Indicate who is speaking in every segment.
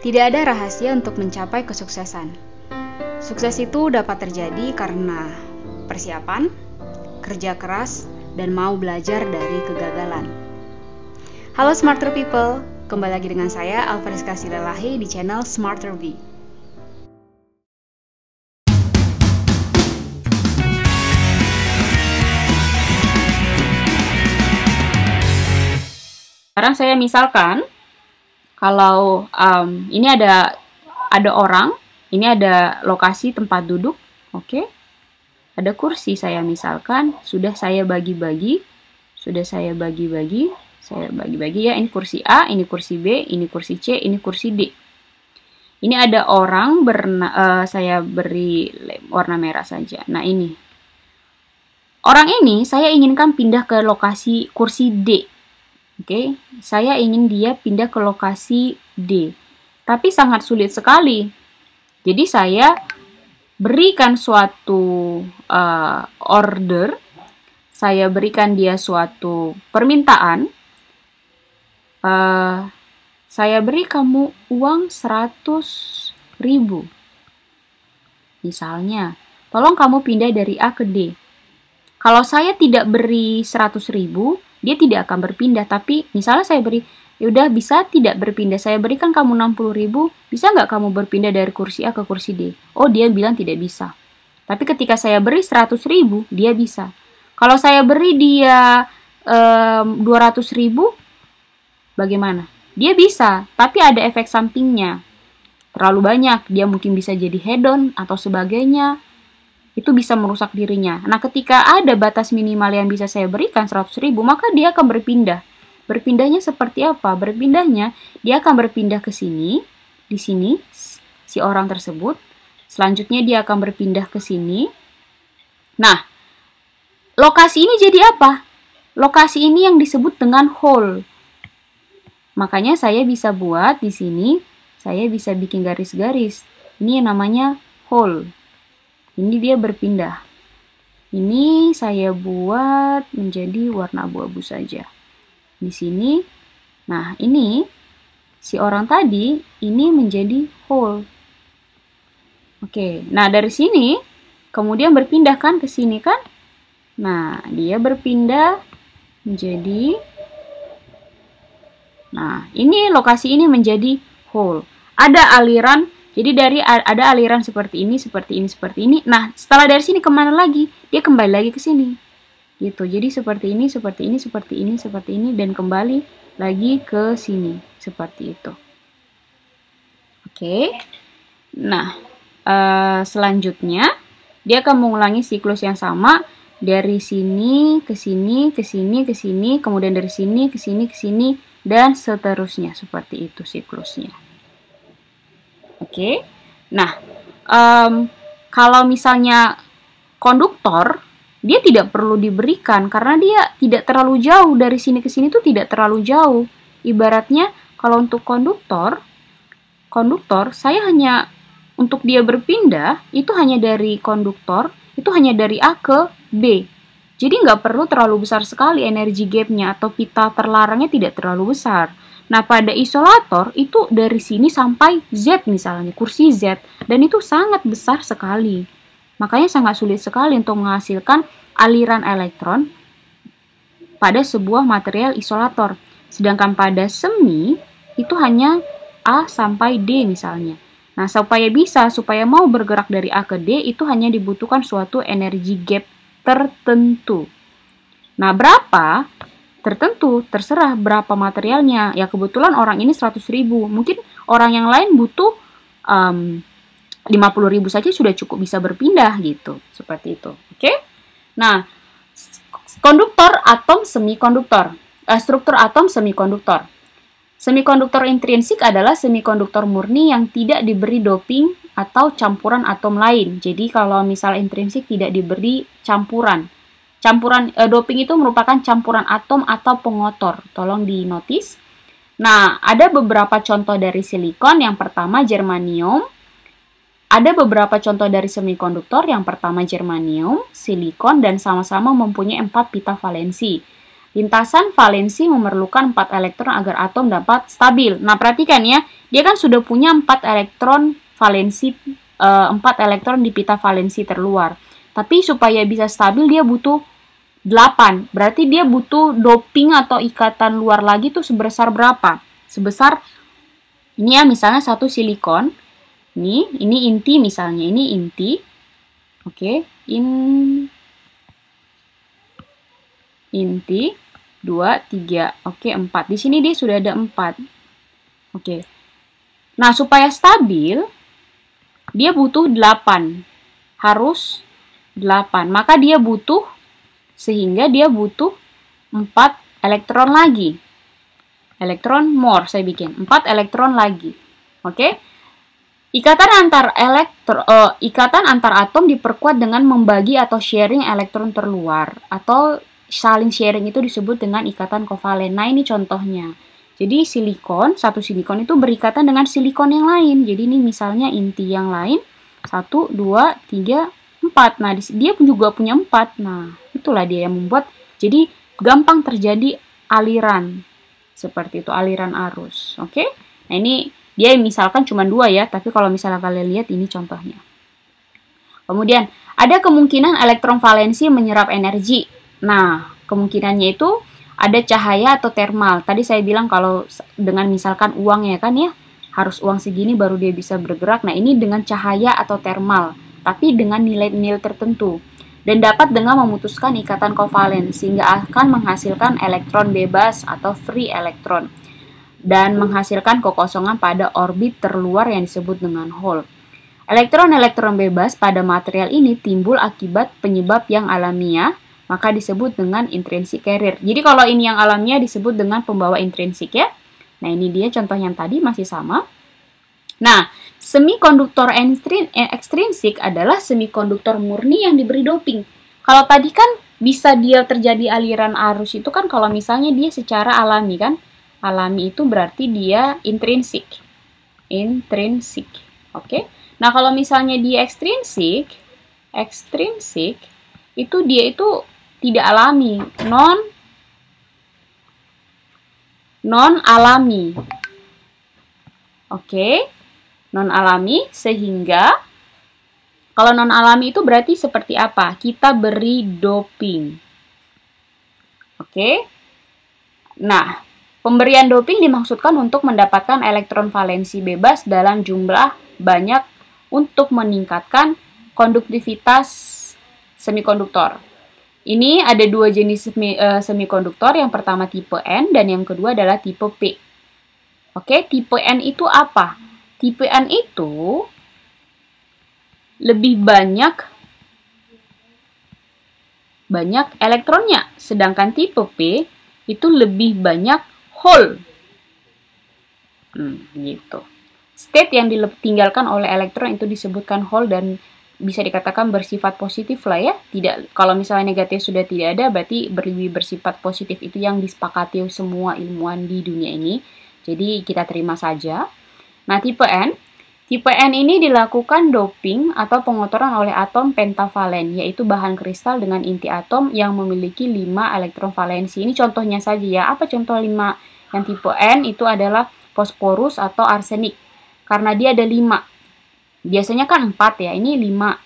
Speaker 1: Tidak ada rahasia untuk mencapai kesuksesan. Sukses itu dapat terjadi karena persiapan, kerja keras, dan mau belajar dari kegagalan. Halo Smarter People, kembali lagi dengan saya Alfariska Silalahi di channel Smarter V. Sekarang saya misalkan kalau ini ada orang, ini ada lokasi tempat duduk, oke? Ada kursi saya misalkan, sudah saya bagi-bagi ya. Ini kursi A, ini kursi B, ini kursi C, ini kursi D. Ini ada orang saya beri warna merah saja. Nah ini orang ini saya inginkan pindah ke lokasi kursi D. Oke, saya ingin dia pindah ke lokasi D. Tapi sangat sulit sekali. Jadi saya berikan suatu order, saya berikan dia suatu permintaan. Saya beri kamu uang 100.000. Misalnya, tolong kamu pindah dari A ke D. Kalau saya tidak beri 100.000, dia tidak akan berpindah. Tapi misalnya saya beri, yaudah bisa tidak berpindah. Saya berikan kamu 60.000, bisa nggak kamu berpindah dari kursi A ke kursi D? Oh, dia bilang tidak bisa. Tapi ketika saya beri 100.000, dia bisa. Kalau saya beri dia 200.000, bagaimana? Dia bisa, tapi ada efek sampingnya. Terlalu banyak, dia mungkin bisa jadi hedon atau sebagainya. Itu bisa merusak dirinya. Nah, ketika ada batas minimal yang bisa saya berikan 100.000, maka dia akan berpindah. Berpindahnya seperti apa? Berpindahnya, dia akan berpindah ke sini, di sini, si orang tersebut. Selanjutnya dia akan berpindah ke sini. Nah, lokasi ini jadi apa? Lokasi ini yang disebut dengan hole. Makanya saya bisa buat di sini, saya bisa bikin garis-garis. Ini yang namanya hole. Ini dia berpindah. Ini saya buat menjadi warna abu-abu saja. Di sini, nah ini si orang tadi ini menjadi hole. Oke, nah dari sini kemudian berpindah kan ke sini kan? Nah, dia berpindah menjadi, nah ini lokasi ini menjadi hole. Ada aliran. Jadi ada aliran seperti ini, seperti ini, seperti ini. Nah, setelah dari sini kemana lagi? Dia kembali lagi ke sini. Gitu. Jadi seperti ini, seperti ini, seperti ini, seperti ini, dan kembali lagi ke sini. Seperti itu. Oke. Nah, selanjutnya dia akan mengulangi siklus yang sama dari sini ke sini, ke sini, ke sini, kemudian dari sini ke sini, ke sini, dan seterusnya. Seperti itu siklusnya. Oke, nah kalau misalnya konduktor, dia tidak perlu diberikan karena dia tidak terlalu jauh dari sini ke sini tuh tidak terlalu jauh. Ibaratnya kalau untuk konduktor saya hanya untuk dia berpindah itu hanya dari konduktor itu hanya dari A ke B. Jadi nggak perlu terlalu besar sekali energi gapnya atau pita terlarangnya tidak terlalu besar. Nah, pada isolator itu dari sini sampai Z misalnya, kursi Z. Dan itu sangat besar sekali. Makanya sangat sulit sekali untuk menghasilkan aliran elektron pada sebuah material isolator. Sedangkan pada semi itu hanya A sampai D misalnya. Nah, supaya mau bergerak dari A ke D itu hanya dibutuhkan suatu energi gap tertentu. Nah, berapa? Tertentu, terserah berapa materialnya. Ya kebetulan orang ini 100.000. Mungkin orang yang lain butuh 50.000 saja sudah cukup bisa berpindah gitu. Seperti itu. Oke? Nah, konduktor atom semikonduktor. Struktur atom semikonduktor. Semikonduktor intrinsik adalah semikonduktor murni yang tidak diberi doping atau campuran atom lain. Jadi kalau misal intrinsik tidak diberi campuran. Doping itu merupakan campuran atom atau pengotor. Tolong dinotis. Nah, ada beberapa contoh dari silikon. Yang pertama germanium. Ada beberapa contoh dari semikonduktor. Yang pertama germanium, silikon, dan sama-sama mempunyai 4 pita valensi. Lintasan valensi memerlukan 4 elektron agar atom dapat stabil. Nah, perhatikan ya, dia kan sudah punya 4 elektron valensi, 4 elektron di pita valensi terluar. Tapi supaya bisa stabil dia butuh 8. Berarti dia butuh doping atau ikatan luar lagi tuh sebesar berapa? Sebesar, ini ya misalnya satu silikon. Ini inti misalnya, ini inti. Oke, inti 2, 3, oke 4. Di sini dia sudah ada 4. Oke. Nah, supaya stabil, dia butuh 8. Harus 8. Maka dia butuh, sehingga dia butuh 4 elektron lagi. Elektron more saya bikin. 4 elektron lagi. Oke. Ikatan antar atom diperkuat dengan membagi atau sharing elektron terluar, atau saling sharing itu disebut dengan ikatan kovalen. Nah, ini contohnya. Jadi satu silikon itu berikatan dengan silikon yang lain. Jadi ini misalnya inti yang lain 1, 2, 3, 4. Nah, dia juga punya 4. Nah, itulah dia yang membuat jadi gampang terjadi aliran. Seperti itu, aliran arus. Oke? Nah, ini dia misalkan cuma 2 ya, tapi kalau misalnya kalian lihat ini contohnya. Kemudian, ada kemungkinan elektron valensi menyerap energi. Nah, kemungkinannya itu ada cahaya atau termal. Tadi saya bilang kalau dengan misalkan uang ya kan ya, harus uang segini baru dia bisa bergerak. Nah, ini dengan cahaya atau termal, tapi dengan nilai-nilai tertentu. Dan dapat dengan memutuskan ikatan kovalen, sehingga akan menghasilkan elektron bebas atau free elektron. Dan menghasilkan kekosongan pada orbit terluar yang disebut dengan hole. Elektron-elektron bebas pada material ini timbul akibat penyebab yang alamiah, maka disebut dengan intrinsic carrier. Jadi kalau ini yang alamiah disebut dengan pembawa intrinsik ya. Nah, ini dia contoh yang tadi masih sama. Nah, semikonduktor ekstrinsik adalah semikonduktor murni yang diberi doping. Kalau tadi kan bisa dia terjadi aliran arus itu kan kalau misalnya dia secara alami kan. Alami itu berarti dia intrinsik. Intrinsik. Oke. Nah, kalau misalnya dia ekstrinsik itu dia itu tidak alami, non alami. Oke. Non alami, sehingga kalau non alami itu berarti seperti apa? Kita beri doping. Oke. Nah, pemberian doping dimaksudkan untuk mendapatkan elektron valensi bebas dalam jumlah banyak untuk meningkatkan konduktivitas semikonduktor. Ini ada 2 jenis semikonduktor, yang pertama tipe N dan yang kedua adalah tipe P. Oke, tipe N itu apa? Tipe N itu lebih banyak elektronnya, sedangkan tipe P itu lebih banyak hole. Gitu. State yang ditinggalkan oleh elektron itu disebutkan hole dan bisa dikatakan bersifat positif lah ya. Tidak, kalau misalnya negatif sudah tidak ada, berarti lebih bersifat positif. Itu yang disepakati semua ilmuwan di dunia ini. Jadi kita terima saja. Nah, tipe N ini dilakukan doping atau pengotoran oleh atom pentavalen, yaitu bahan kristal dengan inti atom yang memiliki 5 elektron valensi. Ini contohnya saja ya. Apa contoh 5 yang tipe N? Itu adalah fosforus atau arsenik. Karena dia ada 5. Biasanya kan 4 ya, ini 5.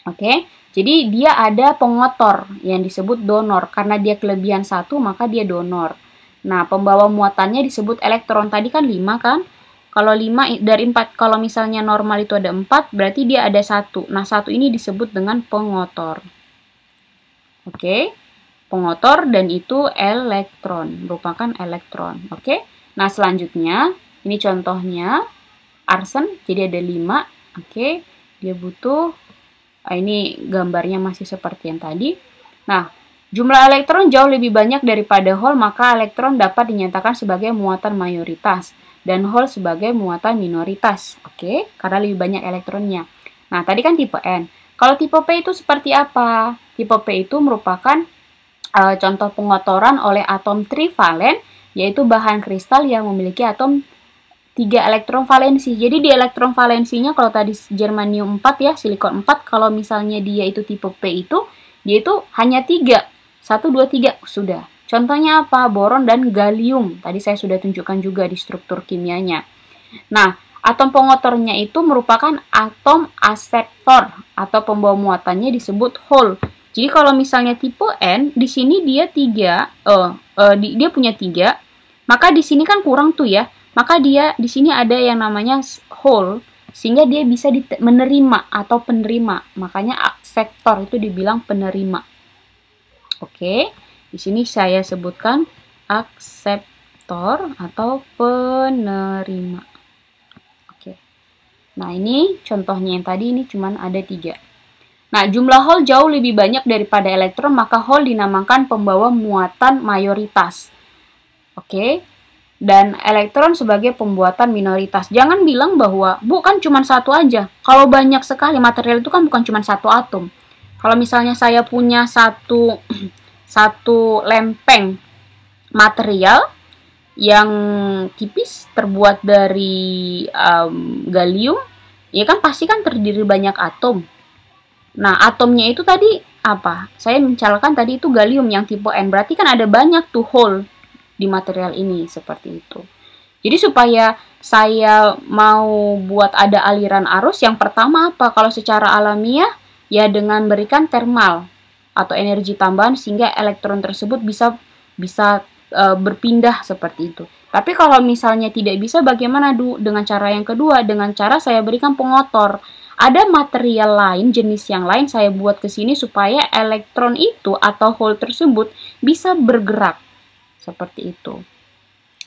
Speaker 1: Oke, jadi dia ada pengotor yang disebut donor. Karena dia kelebihan 1, maka dia donor. Nah, pembawa muatannya disebut elektron. Tadi kan 5 kan? Kalau 5 dari 4, kalau misalnya normal itu ada 4, berarti dia ada 1. Nah, 1 ini disebut dengan pengotor. Oke, pengotor dan itu elektron, merupakan elektron. Oke, nah selanjutnya, ini contohnya arsen, jadi ada 5. Oke, dia butuh, ini gambarnya masih seperti yang tadi. Nah, jumlah elektron jauh lebih banyak daripada hole, maka elektron dapat dinyatakan sebagai muatan mayoritas dan hole sebagai muatan minoritas. Oke, karena lebih banyak elektronnya. Nah, tadi kan tipe N. Kalau tipe P itu seperti apa? Tipe P itu merupakan contoh pengotoran oleh atom trivalen, yaitu bahan kristal yang memiliki atom 3 elektron valensi. Jadi di elektron valensinya kalau tadi germanium 4 ya, silikon 4, kalau misalnya dia itu tipe P itu, dia itu hanya 3. 1, 2, 3, sudah. Contohnya apa? Boron dan gallium. Tadi saya sudah tunjukkan juga di struktur kimianya. Nah, atom pengotornya itu merupakan atom akseptor atau pembawa muatannya disebut hole. Jadi kalau misalnya tipe N, di sini dia dia punya 3, maka di sini kan kurang tuh ya. Maka dia di sini ada yang namanya hole, sehingga dia bisa menerima atau penerima. Makanya akseptor itu dibilang penerima. Oke, di sini saya sebutkan akseptor atau penerima. Nah, ini contohnya yang tadi ini cuma ada 3. Nah, jumlah hole jauh lebih banyak daripada elektron, maka hole dinamakan pembawa muatan mayoritas. Oke. Dan elektron sebagai pembuatan minoritas. Jangan bilang bahwa, Bu, kan cuma satu aja. Kalau banyak sekali, material itu kan bukan cuma satu atom. Kalau misalnya saya punya satu lempeng material yang tipis terbuat dari gallium, ya kan pasti kan terdiri banyak atom. Nah, atomnya itu tadi apa? Saya misalkan tadi itu gallium yang tipe N, berarti kan ada banyak tuh hole di material ini, seperti itu. Jadi supaya saya mau buat ada aliran arus, yang pertama apa? Kalau secara alamiah, ya dengan berikan thermal atau energi tambahan sehingga elektron tersebut bisa berpindah seperti itu. Tapi kalau misalnya tidak bisa, bagaimana dengan cara yang kedua? Dengan cara saya berikan pengotor. Ada material lain, jenis yang lain saya buat ke sini supaya elektron itu atau hole tersebut bisa bergerak. Seperti itu.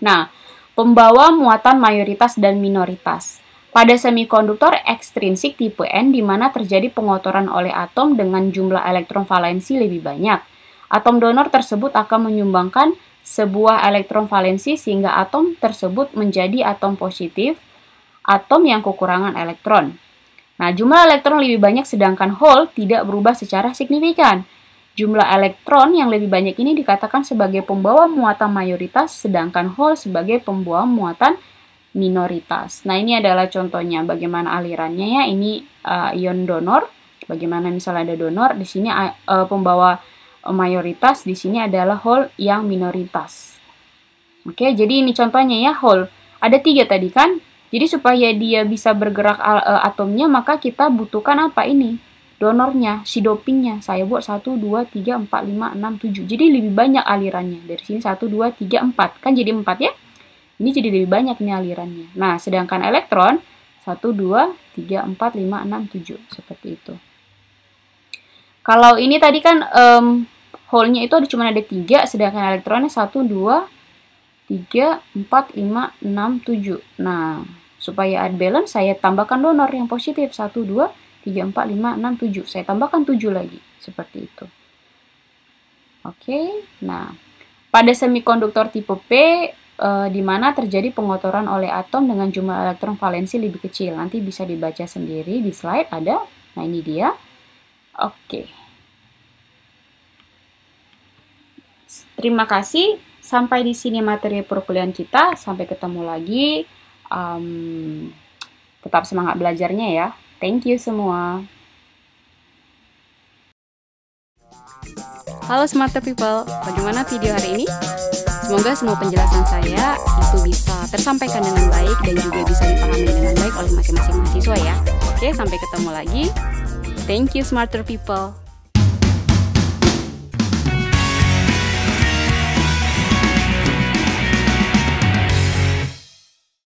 Speaker 1: Nah, pembawa muatan mayoritas dan minoritas. Pada semikonduktor ekstrinsik tipe N, di mana terjadi pengotoran oleh atom dengan jumlah elektron valensi lebih banyak. Atom donor tersebut akan menyumbangkan sebuah elektron valensi sehingga atom tersebut menjadi atom positif, atom yang kekurangan elektron. Nah, jumlah elektron lebih banyak sedangkan hole tidak berubah secara signifikan. Jumlah elektron yang lebih banyak ini dikatakan sebagai pembawa muatan mayoritas sedangkan hole sebagai pembawa muatan minoritas. Nah, ini adalah contohnya bagaimana alirannya ya. Ini ion donor. Bagaimana misalnya ada donor, di sini pembawa mayoritas, di sini adalah hole yang minoritas. Oke, jadi ini contohnya ya, hole. Ada 3 tadi kan? Jadi supaya dia bisa bergerak atomnya, maka kita butuhkan apa ini? Donornya, si dopingnya. Saya buat 1, 2, 3, 4, 5, 6, 7. Jadi lebih banyak alirannya. Dari sini 1, 2, 3, 4. Kan jadi 4 ya? Ini jadi lebih banyak nih alirannya. Nah, sedangkan elektron, 1, 2, 3, 4, 5, 6, 7. Seperti itu. Kalau ini tadi kan hole-nya itu cuma ada 3, sedangkan elektronnya 1, 2, 3, 4, 5, 6, 7. Nah, supaya ada balance, saya tambahkan donor yang positif. 1, 2, 3, 4, 5, 6, 7. Saya tambahkan 7 lagi. Seperti itu. Oke, nah. Pada semikonduktor tipe P, di mana terjadi pengotoran oleh atom dengan jumlah elektron valensi lebih kecil. Nanti bisa dibaca sendiri di slide ada. Nah, ini dia. Oke. Terima kasih. Sampai di sini materi perkuliahan kita. Sampai ketemu lagi. Tetap semangat belajarnya ya. Thank you semua. Halo Smarter People, bagaimana video hari ini? Semoga semua penjelasan saya itu bisa tersampaikan dengan baik dan juga bisa dipahami dengan baik oleh masing-masing mahasiswa ya. Oke, sampai ketemu lagi. Thank you Smarter People.